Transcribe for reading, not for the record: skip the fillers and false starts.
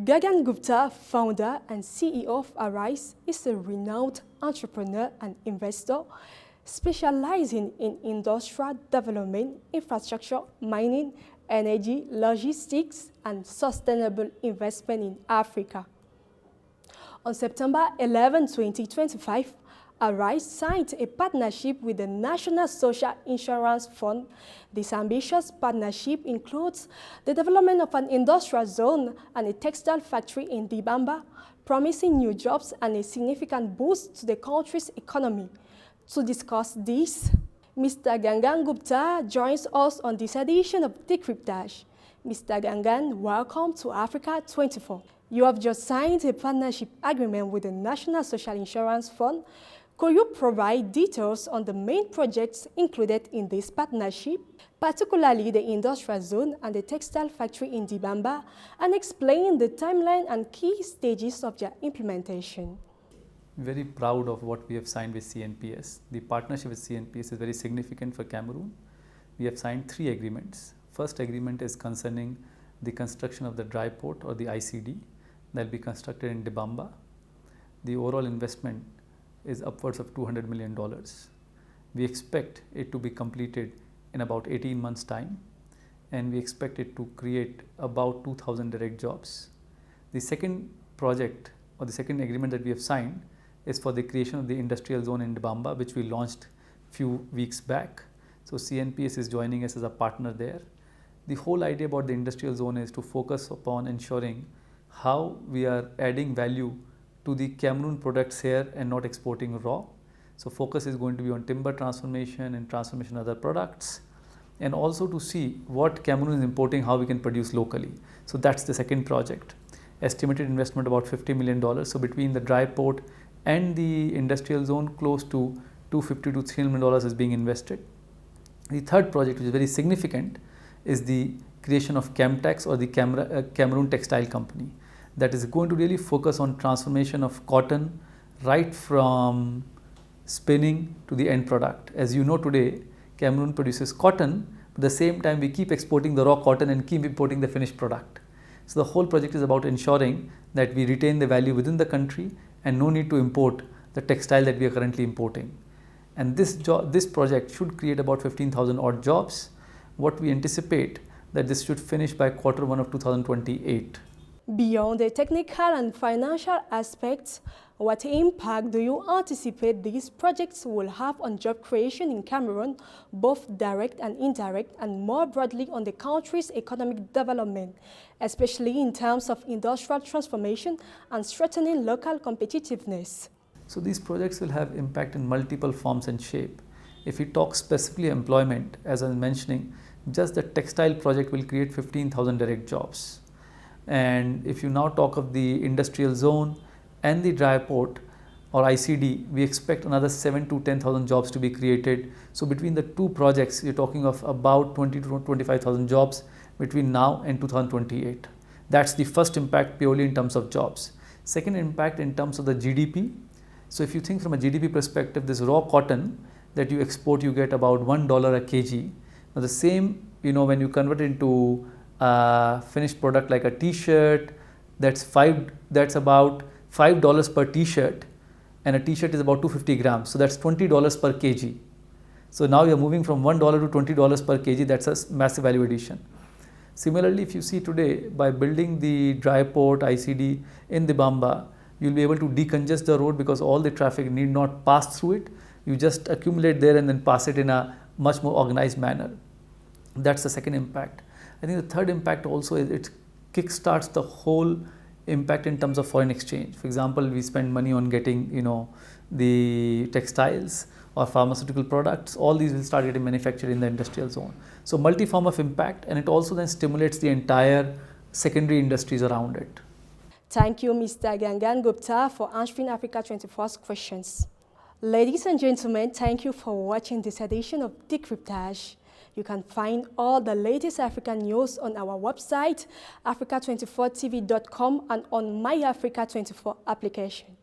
Gagan Gupta, founder and CEO of Arise, is a renowned entrepreneur and investor specializing in industrial development, infrastructure, mining, energy, logistics, and sustainable investment in Africa. On September 11, 2025, Arise signed a partnership with the National Social Insurance Fund. This ambitious partnership includes the development of an industrial zone and a textile factory in Dibamba, promising new jobs and a significant boost to the country's economy. To discuss this, Mr. Gagan Gupta joins us on this edition of Décryptage. Mr. Gagan, welcome to Africa 24. You have just signed a partnership agreement with the National Social Insurance Fund. Could you provide details on the main projects included in this partnership, particularly the industrial zone and the textile factory in Dibamba, and explain the timeline and key stages of their implementation? Very proud of what we have signed with CNPS. The partnership with CNPS is very significant for Cameroon. We have signed 3 agreements. First agreement is concerning the construction of the dry port or the ICD that will be constructed in Dibamba. The overall investment is upwards of $200 million. We expect it to be completed in about 18 months' time, and we expect it to create about 2,000 direct jobs. The second project or the second agreement that we have signed is for the creation of the industrial zone in Dibamba, which we launched few weeks back. So CNPS is joining us as a partner there. The whole idea about the industrial zone is to focus upon ensuring how we are adding value to the Cameroon products here and not exporting raw. So focus is going to be on timber transformation and transformation of other products, and also to see what Cameroon is importing, how we can produce locally. So that's the second project. Estimated investment about $50 million. So between the dry port and the industrial zone, close to $250 to $300 million is being invested. The third project, which is very significant, is the creation of Camtex or the Cameroon Textile Company, that is going to really focus on transformation of cotton right from spinning to the end product. As you know, today Cameroon produces cotton, but at the same time we keep exporting the raw cotton and keep importing the finished product. So the whole project is about ensuring that we retain the value within the country and no need to import the textile that we are currently importing. And this project should create about 15,000 odd jobs. What we anticipate that this should finish by Q1 of 2028. Beyond the technical and financial aspects, what impact do you anticipate these projects will have on job creation in Cameroon, both direct and indirect, and more broadly on the country's economic development, especially in terms of industrial transformation and strengthening local competitiveness? So these projects will have impact in multiple forms and shape. If we talk specifically employment, as I was mentioning, just the textile project will create 15,000 direct jobs. And if you now talk of the industrial zone and the dry port or ICD, we expect another 7,000 to 10,000 jobs to be created. So between the two projects, you're talking of about 20,000 to 25,000 jobs between now and 2028. That's the first impact purely in terms of jobs. Second impact in terms of the GDP. So if you think from a GDP perspective, this raw cotton that you export, you get about $1 a kg. Now the same, when you convert it into finished product like a t-shirt, that's about $5 per t-shirt, and a t-shirt is about 250 grams, so that's $20 per kg. So now you're moving from $1 to $20 per kg. That's a massive value addition. Similarly, if you see today, by building the dry port ICD in Dibamba, you'll be able to decongest the road because all the traffic need not pass through it. You just accumulate there and then pass it in a much more organized manner. That's the second impact. I think the third impact also is it kickstarts the whole impact in terms of foreign exchange. For example, we spend money on getting, the textiles or pharmaceutical products. All these will start getting manufactured in the industrial zone. So multi-form of impact, and it also then stimulates the entire secondary industries around it. Thank you, Mr. Gagan Gupta, for answering Africa 24's questions. Ladies and gentlemen, thank you for watching this edition of Décryptage. You can find all the latest African news on our website, africa24tv.com, and on My Africa 24 application.